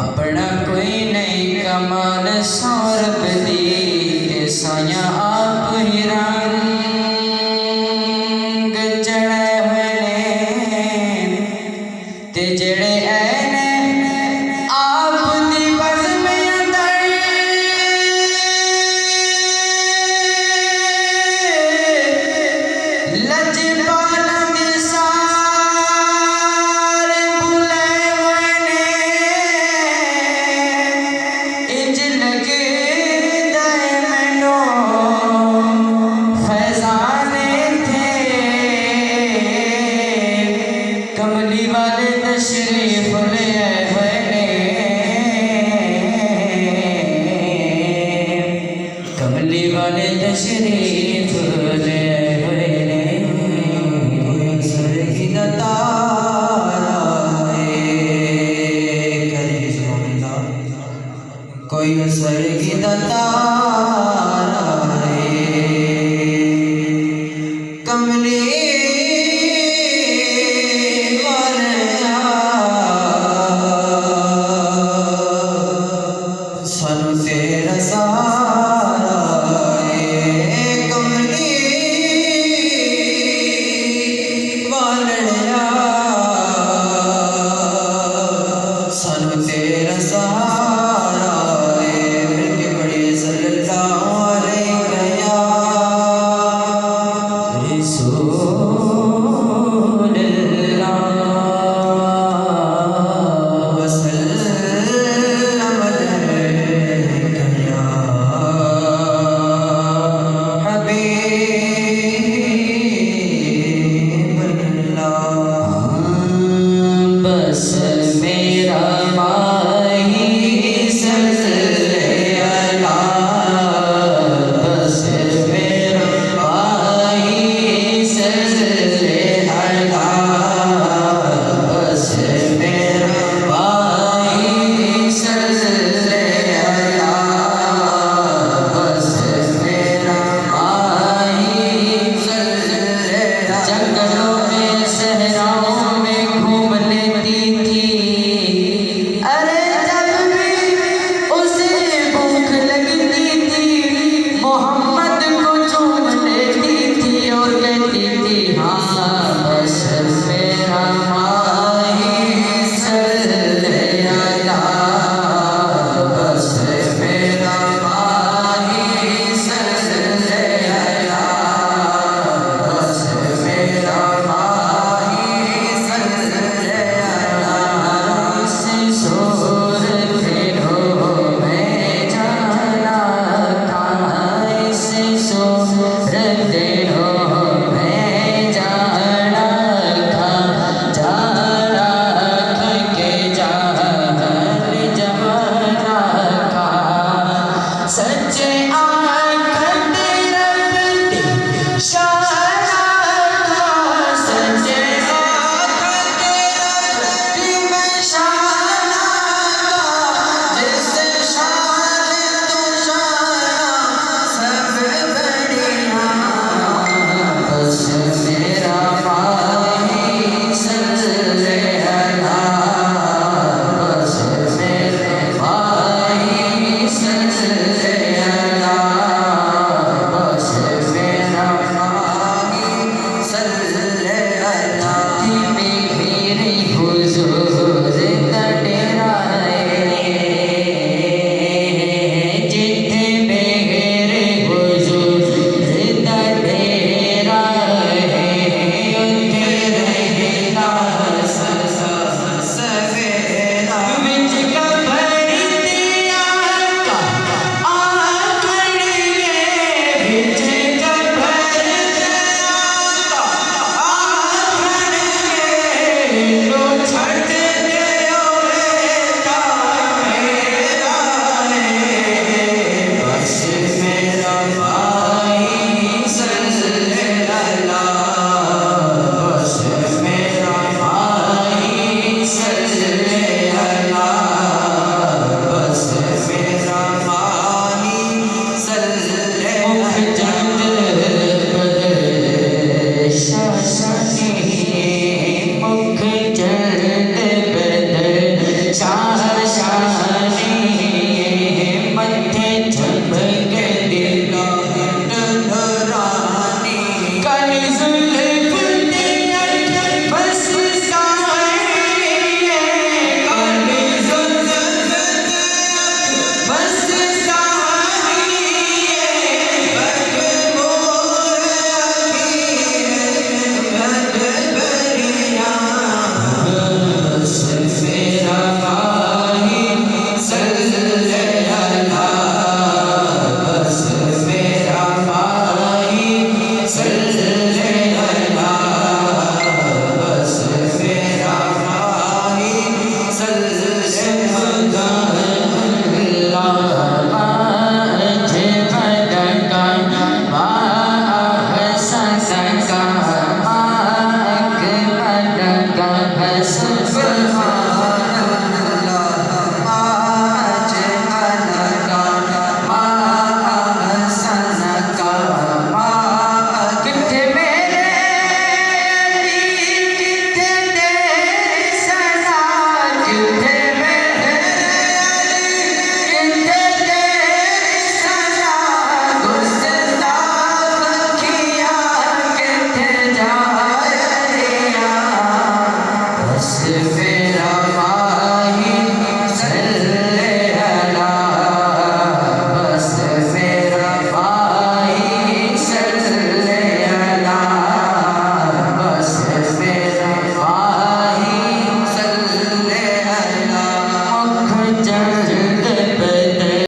अपना कोई नहीं कमाल सौरभ दी साया आप ही रंग चढ़े हुए ते जेड़े ऐने आप दी बस में अंदर लजपाल दे सारे भुले हुए इंज लगे दे मैनो फैजाने थे कमली वाले तशरीफ ले आए कमली वाले तशरीफ ले आए सरगी तारा कोई सरगी तारा कमली सानू तेरा सहारा कमली वालड़िया सानू तेरा सहारा मिलके बड़ी सल्लल्लाहु अलैहि या रसूलल्लाह वसल्लम अलैका या हबीबल्लाह बस मेरा माही सल्ले अला बस मेरा माही सल्ले अला बस मेरा माही सल्ले अला बस मेरा माही सल्ले जंगलों में सहराओं में घूम लेती थी अरे जब भी उसे भूख लगती थी मोहम्मद को चूम लेती थी और कहती थी हाँ बस मेरा माही सल्ले अला बस मेरा माही सल्ले अला बस मेरा माही सल्ले अला से सोर फेरो मैं जाना कहाँ से सोर फेरो मैं जाना कहाँ जाना के जान जमाना का सच्चे